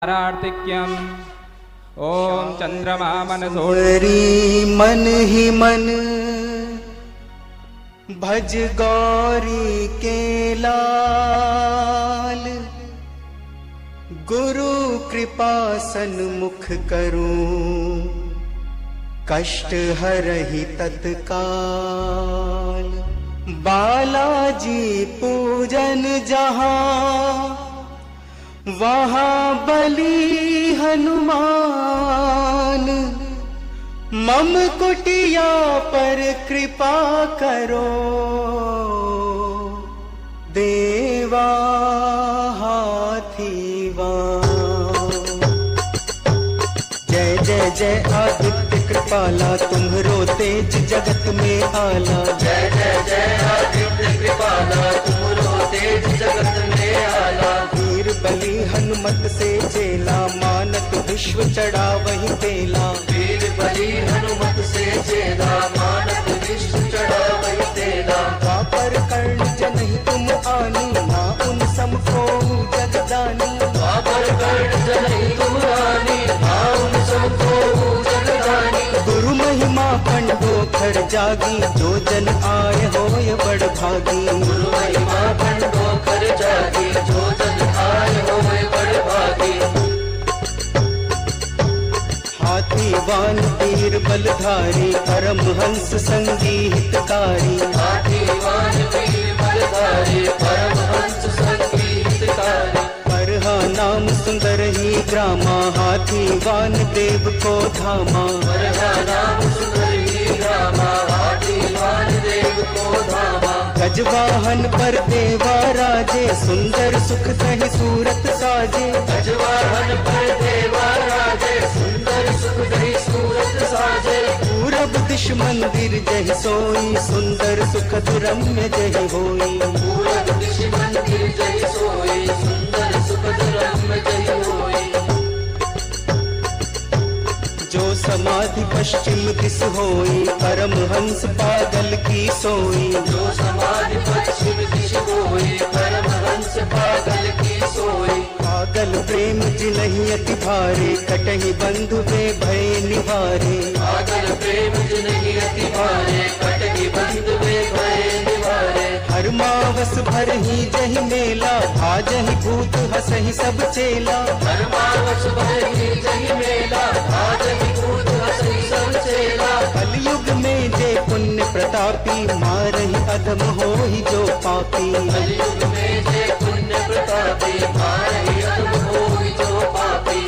आर्तिक्यम् ओम चंद्रमा मनसोरी मन ही मन भज गौरी के लाल। गुरु कृपा सन्मुख करूं कष्ट हरहि तत्काल। बालाजी पूजन जहां वहाँ बलि हनुमान। मम कुटिया पर कृपा करो देवा हाथीवान। जय जय जय आदित्य कृपाला तुम्हरो तेज जगत में आला। जय जय जय आदित्य कृपाला तुम्हरो तेज जगत में आला। वीर बलि हनुमत से चेला मानत विश्व चढ़ा वही तेला। वीर बलि हनुमत से चेला मानत विश्व चढ़ा वही तेला। द्वापर कर्ण जनहि तुम आनी ना उन सम को जगदानी। द्वापर कर्ण जनहि तुम आनी ना उन सम को जगदानी। गुरु महिमा खंडोखर जागी जो जन आए होय बड़ भागी। गुरु महिमा खंडोखर जागी जो जन आए होय बड़ भागी। हाथीवान वीर बलधारी परमहंस संगी हितकारी। हाथीवान वीर बलधारी परमहंस संगी हितकारी। परहा नाम सुंदर ही ग्रामा हाथीवान देव को धामा। परहा नाम सुंदर ही ग्रामा हाथीवान देव को धामा। गजवाहन पर देवा राजे सुंदर सुख सही सूरत साजे। गजवाहन पर देवा राजे सुंदर सुख सही सूरत साजे। पूरब दिश मंदिर जहि सोई सुंदर सुखद रम्य जहि होई। पूरब दिश मंदिर जहि सोई सुंदर सुखद रम्य जहि होई। जो समाधि पश्चिम दिस होई परमहंस पागल की सोई। जो समाधि पश्चिम दिश होई परमहंस पागल की सोई। पागल प्रेम जिनहि अति भारे कटहि बंधु वे भय निवारे। पागल प्रेम जिनहि अति भारे कटहि बंधु वे भय निवारे। हर मावस भर ही जहि मेला भाजहि भूत हसहि सब चेला। हर मावस भर ही जहि मेला भाजहि भूत हसहि सब चेला। कलयुग में जे पुण्य प्रतापी मारहि अधम होहि जो पापी। कलयुग में जे पुण्य प्रतापी मारहि अधम होहि जो पापी।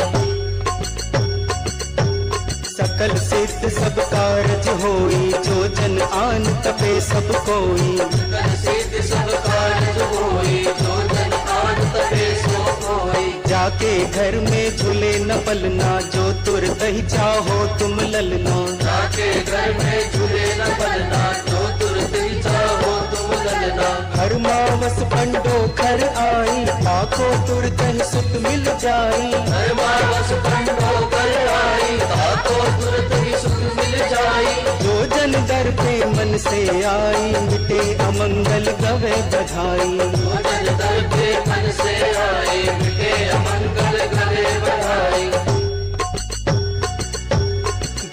सकल सिद्ध सब कारज होई जो जन आन तपे सब कोई। सकल सिद्ध सब कारज होई जो जन आन तपे सो कोई। जाके घर में झूले न पलना जो तुरत ही चाहो तुम ललना। जाके घर में झूले न पलना जो तुरत ही चाहो तुम ललना। हर मावस पंडो घर आई आखो तुरत ही सुख मिल जाई। हर मावस पंडो घर आई आखो तुरत ही सुख मिल जाई। जो जन दर पे मन से आई मिटे अमंगल गवे बधाई। जो जन दर पे मन से आई मिटे अमंगल गवे बधाई।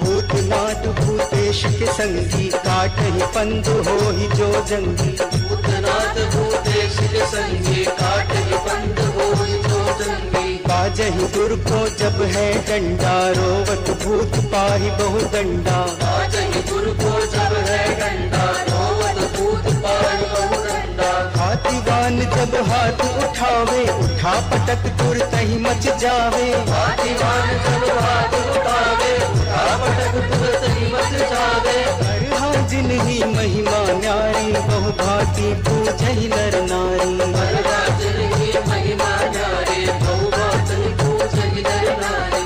भूतनाथ भूतेश के संगी काटहि पंधु होहि जो जंगी। भूतनाथ भूतेश के संगी काटहि पंथ होई जो जंगी। बाजहि दुर को जब है डंडा रोवत भूत पाहि बहु दंडा। बाजहि दुर को जब है डंडा रोवत भूत पाहि बहु दंडा। हाथीवान जब हाथ उठावे उठा पटक तुरत ही मच जावे। हाथीवान जब हाथ उठावे उठा पटक तुरत ही मच जावे। हरहा जिनहि महिमा न्यारी बहु भांति पूजहि नर नारी। हरहा जिनहि महिमा न्यारी बहु भांति पूजहि नर नारी।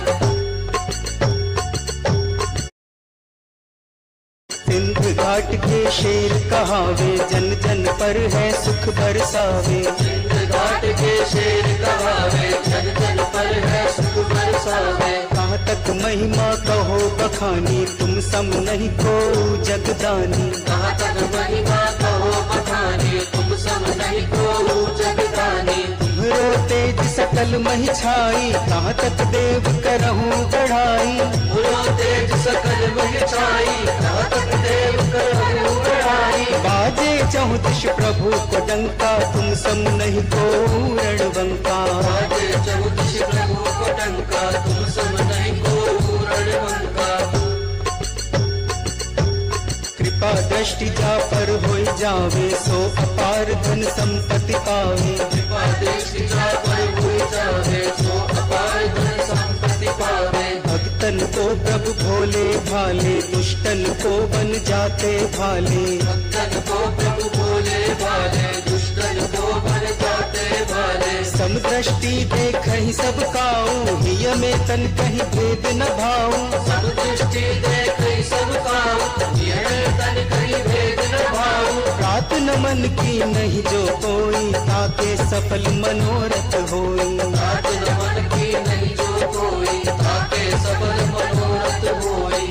सिंध घाट के शेर कहावे जन जन पर है सुख बरसावे। सिंध घाट के शेर कहावे जन जन पर है सुख बरसावे। कहाँ तक महिमा कहो बखानी तुम सम नहीं को जगदानी। कहाँ तक महिमा कहो बखानी तुम सम नहीं को जगदानी। तुमरो तेज सकल मही छाई, कहाँ तक देव करहूँ बढ़ाई। तुमरो तेज सकल मही छाई, कहाँ तक देव करहूँ बढ़ाई। बाजे चहुदिश प्रभु को डंका, तुम सम नहीं को रणबंका। बाजे चहुदिश प्रभु को डंका, तुम सम नहीं को रणबंका। कृपा दृष्टि जा पर होई जावे, सो अपार धन संपत्ति पावे। कृपा दृष्टि जा पर होई जावे, सो अपार धन संपत्ति पावे। भक्तन को प्रभु भोले भाले, दुष्टन को बन जाते भाले। भक्तन को प्रभु भोले भाले, दुष्टन को बन जाते भाले। समदृष्टि देखहि सब काऊ, हिय में तन कहीं भेद न भाऊ। समदृष्टि देखहि सब काऊ, हिय में तन कहीं भेद न भाऊ। प्रात न मन की नहीं जो कोई, ताके सफल मनोरथ होई। प्रात न मन की नहीं जो कोई, ताके सफल मनोरथ होई।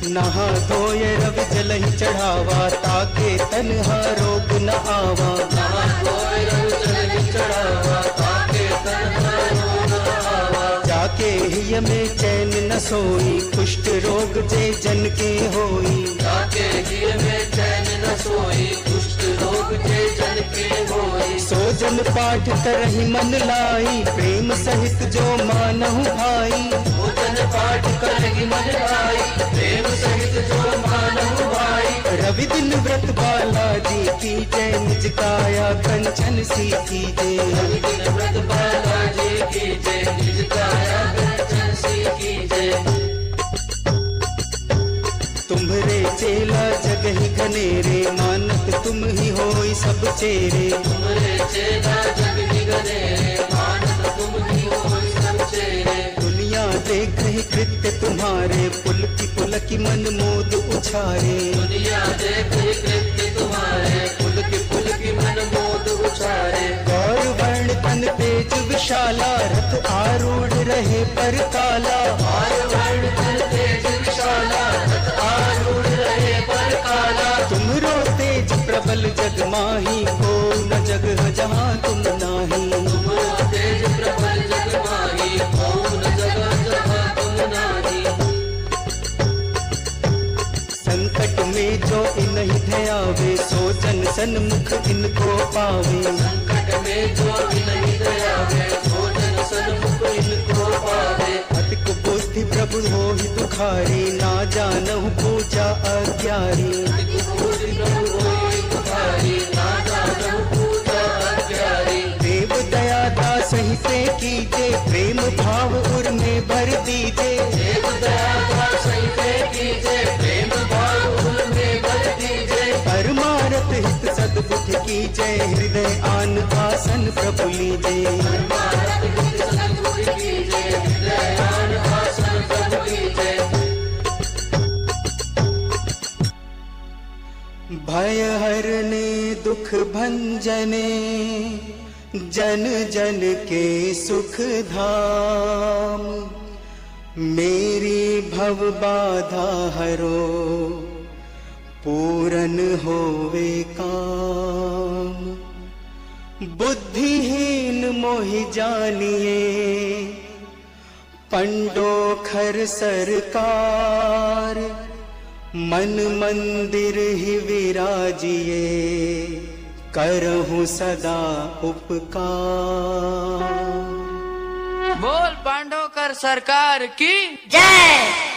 नहा धोए रवि जल ही चढ़ावा, ताके तन्हा रोग न आवा। नहा धोए रवि जल ही चढ़ावा, ताके तन्हा रोग न आवा। जाके हिय में चैन न सोई, कुष्ठ रोग जे जन के होई। जाके हिय में चैन न सोई, कुष्ठ रोग जे जन के होई। सो जन पाठ करहि मन लाई, प्रेम सहित जो मानहु भाई। भोजन पाठ करहि मन लाई, प्रेम सहित जो मानहु भाई। रवि दिन व्रत बालाजी की जय, निज काया कंचन सी की जय। रवि दिन व्रत बालाजी की जय, निज काया कंचन सी की जय। तुम्हरे चेला जगहि घनेरे, मानत तुम ही होई सब चेरे। तुमरे चेला जग ही गनेरे, मानत तुम ही होई सब चेरे। दुनिया देखहि कृत्य तुम्हारे, पुलकी मन मोद उछारे। दुनिया देखहि कृत्य तुम्हारे, पुलकी मन मोद उछारे। गौर वर्ण तन तेज विशाला, रथ आरूढ़ रहे पर काला। आय वर्ण तन तेज विशाला, रथ आरूढ़ रहे पर काला। तुमरो तेज प्रबल जग माही, को न जग जहाँ तुम नाही। तुमरो तेज प्रबल जग माही, कौन जगह जहाँ तुम नाही। संकट में जो इन्हीं ध्यावे, सो जन सन्मुख इनको पावे। संकट में जो नहीं दयावे, सो जन सन्मुख इनको पावे। अतिक बुद्धि प्रभु होहि दुखारी, ना जानहु पूजा अज्ञारी। बुद्धि प्रभु होई तुखारी, ना जानहु पूजा अज्ञारी। देव दया दास ही से कीजे, प्रेम भाव उर में भर दीजे। देव दया दास ही से कीजे, प्रेम भाव उर में भर दीजे। परमारथ हित सद्बुद्धि की जय, हृदय आन आसन प्रभु लीजे। परमारथ हित सद्बुद्धि कीजे, हृदय आन आसन प्रभु लीजे। भय हरने दुख भंजने, जन जन के सुख धाम। मेरी भव बाधा हरो, पूरन होवे काम। बुद्धिहीन मोहि जानिए, पंडोखर सरकार। मन मंदिर ही विराजिए, करहूं सदा उपकार। बोल पांडवकर सरकार की जय।